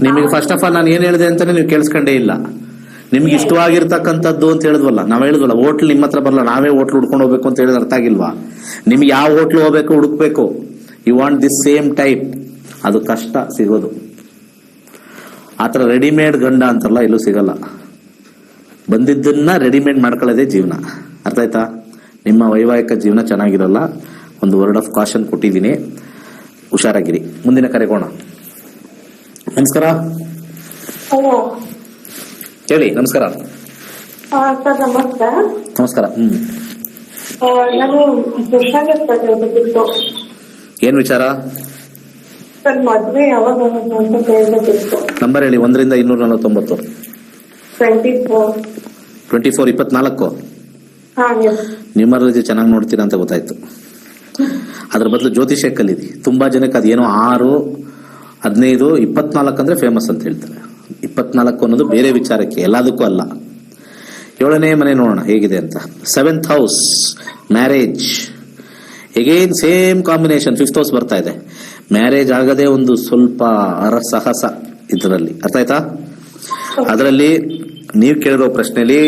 ನಿಮಗೆ ಫಸ್ಟ್ ಆಫ್ ಆಲ್ ನಾನು ಏನ್ ಹೇಳಿದೆ ಅಂತಾನೆ ನೀವು ಕೇಳಿಸ್ಕೊಂಡೇ ಇಲ್ಲ. ನಿಮ್ಗೆ ಇಷ್ಟವಾಗಿರ್ತಕ್ಕಂಥದ್ದು ಅಂತ ಹೇಳಿದ್ವಲ್ಲ, ನಾವ್ ಹೇಳಿದ್ವಲ್ಲ, ಹೋಟ್ಲ್ ನಿಮ್ಮ ಹತ್ರ ಬರಲ್ಲ, ನಾವೇ ಹೋಟ್ಲ್ ಹುಡ್ಕೊಂಡು ಹೋಗ್ಬೇಕು ಅಂತ ಹೇಳಿದ್ರೆ ಅರ್ಥ ಆಗಿಲ್ವಾ? ನಿಮ್ಗೆ ಯಾವ ಹೋಟ್ಲ್ ಹೋಗ್ಬೇಕು ಹುಡುಕ್ಬೇಕು. You want this same type. ಅದು ಕಷ್ಟ ಸಿಗೋದು. ಆತರ ರೆಡಿಮೇಡ್ ಗಂಡ ಅಂತಾರಲ್ಲ, ಎಲ್ಲೂ ಸಿಗಲ್ಲ. ಬಂದಿದ್ದನ್ನ ರೆಡಿಮೇಡ್ ಮಾಡ್ಕೊಳ್ಳೋದೇ ಜೀವನ. ಅರ್ಥ ಆಯ್ತಾ? ನಿಮ್ಮ ವೈವಾಹಿಕ ಜೀವನ ಚೆನ್ನಾಗಿರಲ್ಲ. ಒಂದು ವರ್ಡ್ ಆಫ್ ಕಾಷನ್ ಕೊಟ್ಟಿದ್ದೀನಿ, ಹುಷಾರಾಗಿರಿ. ಮುಂದಿನ ಕರೆಗೋಣ. ನಮಸ್ಕಾರ. ಹಲೋ ಹೇಳಿ. ನಮಸ್ಕಾರ. ಸರ್ ನಮಸ್ತೆ. ನಮಸ್ಕಾರ. ನಾನು ಗೊತ್ತಾಗಬೇಕಿತ್ತು ಏನ್ ವಿಚಾರ? ಸರ್ ಮದ್ವೆ ಯಾವಾಗ ಅಂತ ಕೇಳಬೇಕಿತ್ತು. ನಂಬರ್ ಹೇಳಿ. 1 ರಿಂದ 249. 24. 24 24. ನ್ಯೂಮರಾಲಜಿ ಚೆನ್ನಾಗಿ ನೋಡ್ತೀರಾ ಅಂತ ಗೊತ್ತಾಯ್ತು. ಅದ್ರ ಬದಲು ಜ್ಯೋತಿಷ್ಯ ಕಲೀರಿ. ತುಂಬಾ ಜನಕ್ಕೆ ಅದೇನೋ 6, 15, 24 ಅಂದ್ರೆ ಫೇಮಸ್ ಅಂತ ಹೇಳ್ತಾರೆ. 24 ಅನ್ನೋದು ಬೇರೆ ವಿಚಾರಕ್ಕೆ, ಎಲ್ಲದಕ್ಕೂ ಅಲ್ಲ. 7ನೇ ಮನೆ ನೋಡೋಣ ಹೇಗಿದೆ ಅಂತ. 7th house marriage. Again same combination. 5th house ಬರ್ತಾ ಇದೆ. ಮ್ಯಾರೇಜ್ ಆಗದೆ ಒಂದು ಸ್ವಲ್ಪ ಅರಸಹಸ ಇದರಲ್ಲಿ, ಅರ್ಥ ಆಯ್ತಾ? ಅದರಲ್ಲಿ ನೀವು ಕೇಳಿರೋ ಪ್ರಶ್ನೆಯಲ್ಲಿ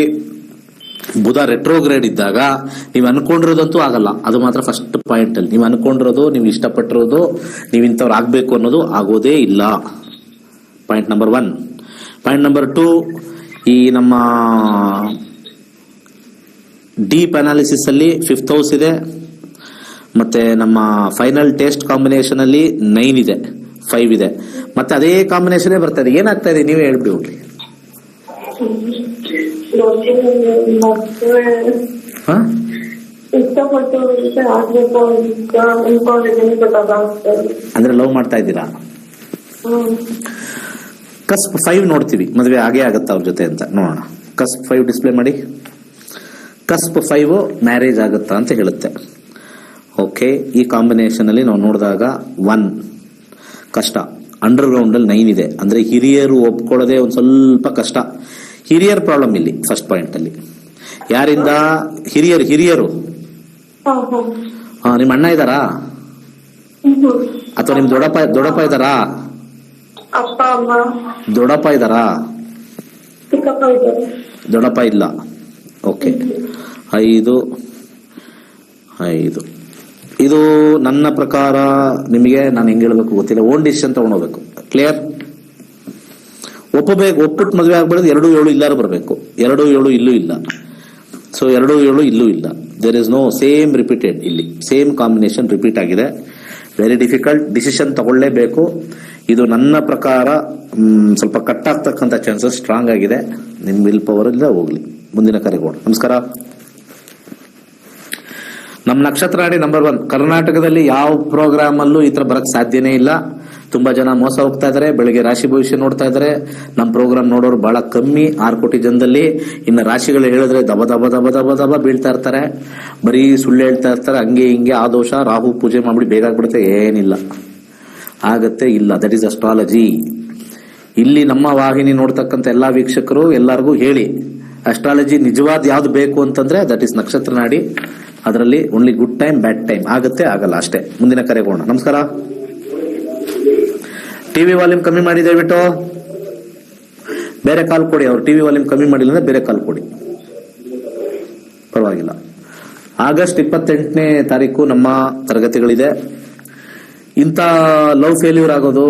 ಬುಧ ರೆಟ್ರೋಗ್ರೇಡ್ ಇದ್ದಾಗ ನೀವು ಅನ್ಕೊಂಡಿರೋದಂತೂ ಆಗಲ್ಲ. ಅದು ಮಾತ್ರ ಫಸ್ಟ್ ಪಾಯಿಂಟ್ ಅಲ್ಲಿ. ನೀವು ಅನ್ಕೊಂಡಿರೋದು, ನೀವು ಇಷ್ಟಪಟ್ಟಿರೋದು, ನೀವು ಇಂಥವ್ರು ಆಗ್ಬೇಕು ಅನ್ನೋದು ಆಗೋದೇ ಇಲ್ಲ. Point number 1. ಪಾಯಿಂಟ್ ನಂಬರ್ 2, ಈ ನಮ್ಮ ಡೀಪ್ ಅನಾಲಿಸಿಸ್ ಅಲ್ಲಿ 5th ಹೌಸ್ ಇದೆ, ಮತ್ತೆ ನಮ್ಮ ಫೈನಲ್ ಟೆಸ್ಟ್ ಕಾಂಬಿನೇಷನ್ ಅಲ್ಲಿ 9 ಇದೆ, 5 ಇದೆ, ಮತ್ತೆ ಅದೇ ಕಾಂಬಿನೇಷನ್ ಬರ್ತಾ ಇದೆ. ಏನಾಗ್ತಾ ಇದೆ ನೀವೇ ಹೇಳ್ಬಿಡಿ ಹೋಗ್ಲಿ. ಅಂದ್ರೆ ಲವ್ ಮಾಡ್ತಾ ಇದ್ದೀರಾ? ಕಸ್ಪ್ 5 ನೋಡ್ತೀವಿ, ಮದುವೆ ಆಗೇ ಆಗತ್ತ ಅವ್ರ ಜೊತೆ ಅಂತ ನೋಡೋಣ. ಕಸ್ಪ್ 5 ಡಿಸ್ಪ್ಲೇ ಮಾಡಿ. ಕಸ್ಪ್ 5 ಮ್ಯಾರೇಜ್ ಆಗುತ್ತಾ ಅಂತ ಹೇಳುತ್ತೆ. ಓಕೆ, ಈ ಕಾಂಬಿನೇಷನ್ ಅಲ್ಲಿ ನಾವು ನೋಡಿದಾಗ 1 ಕಷ್ಟ. ಅಂಡರ್ ಗ್ರೌಂಡ್ ಅಲ್ಲಿ 9 ಇದೆ, ಅಂದ್ರೆ ಹಿರಿಯರು ಒಪ್ಕೊಳ್ಳೋದೇ ಒಂದ್ ಸ್ವಲ್ಪ ಕಷ್ಟ. ಹಿರಿಯರ್ ಪ್ರಾಬ್ಲಮ್ ಇಲ್ಲಿ ಫಸ್ಟ್ ಪಾಯಿಂಟ್ ಅಲ್ಲಿ. ಯಾರಿಂದ? ಹಿರಿಯರು. ನಿಮ್ಮ ಅಣ್ಣ ಇದ್ದಾರಾ ಅಥವಾ ನಿಮ್ ದೊಡ್ಡಪ್ಪ ಇದ್ದಾರಾ? ಅಪ್ಪ ಅಮ್ಮ. ದೊಡ್ಡಪ್ಪ ಇದ್ದಾರಾ? ದೊಡ್ಡಪ್ಪ ಇಲ್ಲ. ಓಕೆ, 5 ಇದು ನನ್ನ ಪ್ರಕಾರ ನಿಮಗೆ ನಾನು ಹೆಂಗ್ ಹೇಳ್ಬೇಕು ಗೊತ್ತಿಲ್ಲ. ಓನ್ ಡಿಸಿಷನ್ ತಗೊಂಡೋಗ್ಬೇಕು. ಕ್ಲಿಯರ್? ಒಪ್ಪಿಟ್ಟು ಮದುವೆ ಆಗ್ಬಾರ್ದು. 2, 7 ಇಲ್ಲಾರು ಬರಬೇಕು. 2, 7 ಇಲ್ಲೂ ಇಲ್ಲ. ಸೊ 2, 7 ಇಲ್ಲೂ ಇಲ್ಲ. There is no same repeated. ಇಲ್ಲಿ ಸೇಮ್ ಕಾಂಬಿನೇಷನ್ ರಿಪೀಟ್ ಆಗಿದೆ. Very difficult. ಡಿಸಿಷನ್ ತಗೊಳ್ಳೇಬೇಕು. ಇದು ನನ್ನ ಪ್ರಕಾರ ಸ್ವಲ್ಪ ಕಟ್ ಆಗ್ತಕ್ಕಂಥ ಚಾನ್ಸಸ್ ಸ್ಟ್ರಾಂಗ್ ಆಗಿದೆ. ನಿಮ್ ವಿಲ್ ಪವರ್ ಇಲ್ಲ. ಹೋಗ್ಲಿ, ಮುಂದಿನ ಕರೆಗೋಣ. ನಮಸ್ಕಾರ. ನಮ್ಮ ನಕ್ಷತ್ರ ನಾಡಿ ನಂಬರ್ 1. ಕರ್ನಾಟಕದಲ್ಲಿ ಯಾವ ಪ್ರೋಗ್ರಾಮ್ ಅಲ್ಲೂ ಈ ತರ ಬರಕ್ ಸಾಧ್ಯನೇ ಇಲ್ಲ. ತುಂಬಾ ಜನ ಮೋಸ ಹೋಗ್ತಾ ಇದಾರೆ. ಬೆಳಿಗ್ಗೆ ರಾಶಿ ಭವಿಷ್ಯ ನೋಡ್ತಾ ಇದಾರೆ. ನಮ್ಮ ಪ್ರೋಗ್ರಾಮ್ ನೋಡೋರು ಬಹಳ ಕಮ್ಮಿ, 6 ಕೋಟಿ ಜನದಲ್ಲಿ. ಇನ್ನು ರಾಶಿಗಳು ಹೇಳಿದ್ರೆ ದಬ ದಬ ದಬ ದಬ ದಬ ಬೀಳ್ತಾ ಇರ್ತಾರೆ. ಬರೀ ಸುಳ್ಳು ಹೇಳ್ತಾ ಇರ್ತಾರೆ. ಹಂಗೆ ಹಿಂಗೆ ಆ ದೋಷ, ರಾಹು ಪೂಜೆ ಮಾಡ್ಬಿಡಿ ಬೇಗ ಆಗ್ಬಿಡುತ್ತೆ. ಏನಿಲ್ಲ, ಆಗತ್ತೆ ಇಲ್ಲ. That is astrology. ಇಲ್ಲಿ ನಮ್ಮ ವಾಹಿನಿ ನೋಡ್ತಕ್ಕಂಥ ಎಲ್ಲಾ ವೀಕ್ಷಕರು ಎಲ್ಲರಿಗೂ ಹೇಳಿ, ಅಸ್ಟ್ರಾಲಜಿ ನಿಜವಾದ ಯಾವ್ದು ಬೇಕು ಅಂತಂದ್ರೆ ದಟ್ ಈಸ್ ನಕ್ಷತ್ರ ನಾಡಿ. ಅದರಲ್ಲಿ only good time, bad time. ಆಗತ್ತೆ ಆಗಲ್ಲ ಅಷ್ಟೇ. ಮುಂದಿನ ಕರೆಗೋಣ. ನಮಸ್ಕಾರ. ಟಿವಿ ವಾಲ್ಯೂಮ್ ಕಮ್ಮಿ ಮಾಡಿ ದಯವಿಟ್ಟು. ಬೇರೆ ಕಾಲ್ ಕೊಡಿ. ಅವ್ರು ಟಿವಿ ವಾಲ್ಯೂಮ್ ಕಮ್ಮಿ ಮಾಡಿಲ್ಲ ಅಂದ್ರೆ ಬೇರೆ ಕಾಲ್ ಕೊಡಿ, ಪರವಾಗಿಲ್ಲ. ಆಗಸ್ಟ್ 28ನೇ ತಾರೀಕು ನಮ್ಮ ತರಗತಿಗಳಿದೆ. ಇಂಥ ಲವ್ ಫೇಲ್ಯೂರ್ ಆಗೋದು,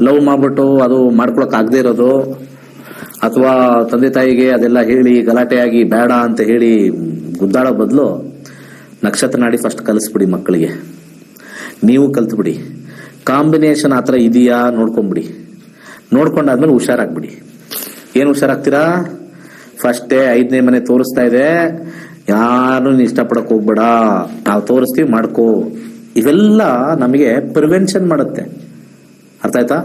ಲವ್ ಮಾಡ್ಬಿಟ್ಟು ಅದು ಮಾಡ್ಕೊಳಕ್ ಆಗದೆ ಇರೋದು, ಅಥವಾ ತಂದೆ ತಾಯಿಗೆ ಅದೆಲ್ಲ ಹೇಳಿ ಗಲಾಟೆಯಾಗಿ ಬೇಡ ಅಂತ ಹೇಳಿ ಗುದ್ದಾಡೋ ಬದಲು ನಕ್ಷತ್ರ ನಾಡಿ ಫಸ್ಟ್ ಕಲಿಸ್ಬಿಡಿ ಮಕ್ಕಳಿಗೆ. ನೀವು ಕಲ್ತ್ಬಿಡಿ. ಕಾಂಬಿನೇಷನ್ ಆತರ ಇದೆಯಾ ನೋಡ್ಕೊಂಬಿಡಿ. ನೋಡ್ಕೊಂಡಾದ್ಮೇಲೆ ಹುಷಾರಾಗ್ಬಿಡಿ. ಏನ್ ಹುಷಾರಾಗ್ತೀರಾ? ಫಸ್ಟೇ 5ನೇ ಮನೆ ತೋರಿಸ್ತಾ ಇದೆ, ಯಾರು ಇಷ್ಟಪಡಕ್ ಹೋಗ್ಬೇಡ, ನಾವು ತೋರಿಸ್ತೀವಿ ಮಾಡ್ಕೋ. ಇವೆಲ್ಲ ನಮಗೆ ಪ್ರಿವೆನ್ಷನ್ ಮಾಡುತ್ತೆ. ಅರ್ಥ ಆಯ್ತಾ?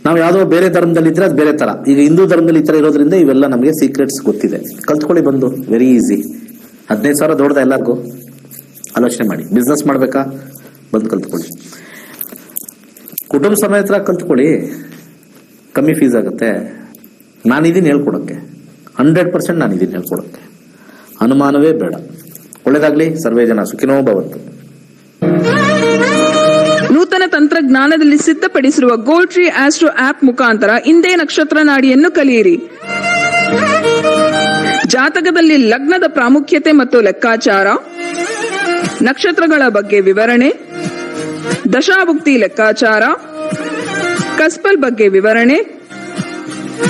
ನಾವು ಯಾವ್ದೋ ಬೇರೆ ಧರ್ಮದಲ್ಲಿ ಇದ್ರೆ ಅದು ಬೇರೆ ತರ. ಈಗ ಹಿಂದೂ ಧರ್ಮದಲ್ಲಿ ಈ ತರ ಇರೋದ್ರಿಂದ ಇವೆಲ್ಲ ನಮಗೆ ಸೀಕ್ರೆಟ್ಸ್ ಗೊತ್ತಿದೆ. ಕಲ್ತ್ಕೊಳ್ಳಿ ಬಂದು. Very easy. 15,000 ದೊಡ್ಡದ ಎಲ್ಲರಿಗೂ. ಆಲೋಚನೆ ಮಾಡಿ. ಬಿಸ್ನೆಸ್ ಮಾಡ್ಬೇಕಾ? ಬಂದು ಕಲ್ತ್ಕೊಳ್ಳಿ. ಕುಟುಂಬ ಸಮೇತ ಕಲ್ತ್ಕೊಳ್ಳಿ. ಕಮ್ಮಿ ಫೀಸ್ ಆಗುತ್ತೆ. ನಾನಿದ್ದೀನಿ ಹೇಳ್ಕೊಡಕ್ಕೆ. 100% ನಾನಿದ್ದೀನಿ ಹೇಳ್ಕೊಡಕ್ಕೆ. ಅನುಮಾನವೇ ಬೇಡ. ಒಳ್ಳೇದಾಗ್ಲಿ. ಸರ್ವೇ ಜನ ಸುಖಿನೋ ಭವಂತು. ನೂತನ ತಂತ್ರಜ್ಞಾನದಲ್ಲಿ ಸಿದ್ಧಪಡಿಸಿರುವ ಗೋಲ್ಡ್ ಟ್ರೀ ಆಸ್ಟ್ರೋ ಆಪ್ ಮುಖಾಂತರ ಇಂದೇ ನಕ್ಷತ್ರ ನಾಡಿಯನ್ನು ಕಲಿಯಿರಿ. ಜಾತಕದಲ್ಲಿ ಲಗ್ನದ ಪ್ರಾಮುಖ್ಯತೆ ಮತ್ತು ಲೆಕ್ಕಾಚಾರ, ನಕ್ಷತ್ರಗಳ ಬಗ್ಗೆ ವಿವರಣೆ, ದಶಾಭುಕ್ತಿ ಲೆಕ್ಕಾಚಾರ, ಕಸ್ಪಲ್ ಬಗ್ಗೆ ವಿವರಣೆ,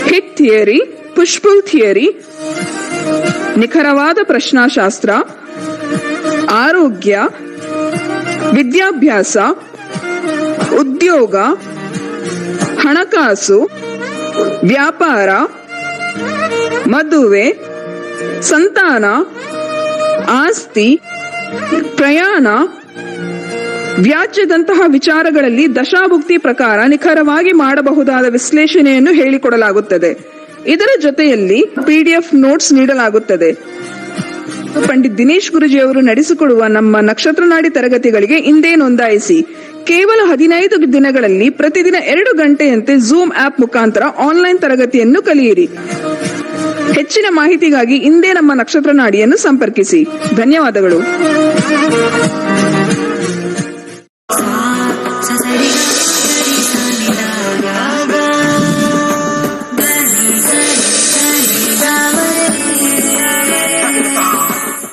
ಹಿಟ್ ಥಿಯರಿ, ಪುಷ್ಪುಲ್ ಥಿಯರಿ, ನಿಖರವಾದ ಪ್ರಶ್ನಾಶಾಸ್ತ್ರ, ಆರೋಗ್ಯ, ವಿದ್ಯಾಭ್ಯಾಸ, ಉದ್ಯೋಗ, ಹಣಕಾಸು, ವ್ಯಾಪಾರ, ಮದುವೆ, ಸಂತಾನ, ಆಸ್ತಿ, ಪ್ರಯಾಣ, ವ್ಯಾಜ್ಯದಂತಹ ವಿಚಾರಗಳಲ್ಲಿ ದಶಾಭುಕ್ತಿ ಪ್ರಕಾರ ನಿಖರವಾಗಿ ಮಾಡಬಹುದಾದ ವಿಶ್ಲೇಷಣೆಯನ್ನು ಹೇಳಿಕೊಡಲಾಗುತ್ತದೆ. ಇದರ ಜೊತೆಯಲ್ಲಿ PDF ನೋಟ್ಸ್ ನೀಡಲಾಗುತ್ತದೆ. ಪಂಡಿತ್ ದಿನೇಶ್ ಗುರುಜಿ ಅವರು ನಡೆಸಿಕೊಡುವ ನಮ್ಮ ನಕ್ಷತ್ರ ನಾಡಿ ತರಗತಿಗಳಿಗೆ ಇಂದೇ ನೋಂದಾಯಿಸಿ. ಕೇವಲ 15 ದಿನಗಳಲ್ಲಿ ಪ್ರತಿದಿನ 2 ಗಂಟೆಯಂತೆ ಝೂಮ್ ಆಪ್ ಮುಖಾಂತರ ಆನ್ಲೈನ್ ತರಗತಿಯನ್ನು ಕಲಿಯಿರಿ. ಹೆಚ್ಚಿನ ಮಾಹಿತಿಗಾಗಿ ಇಂದೇ ನಮ್ಮ ನಕ್ಷತ್ರ ನಾಡಿಯನ್ನು ಸಂಪರ್ಕಿಸಿ. ಧನ್ಯವಾದಗಳು.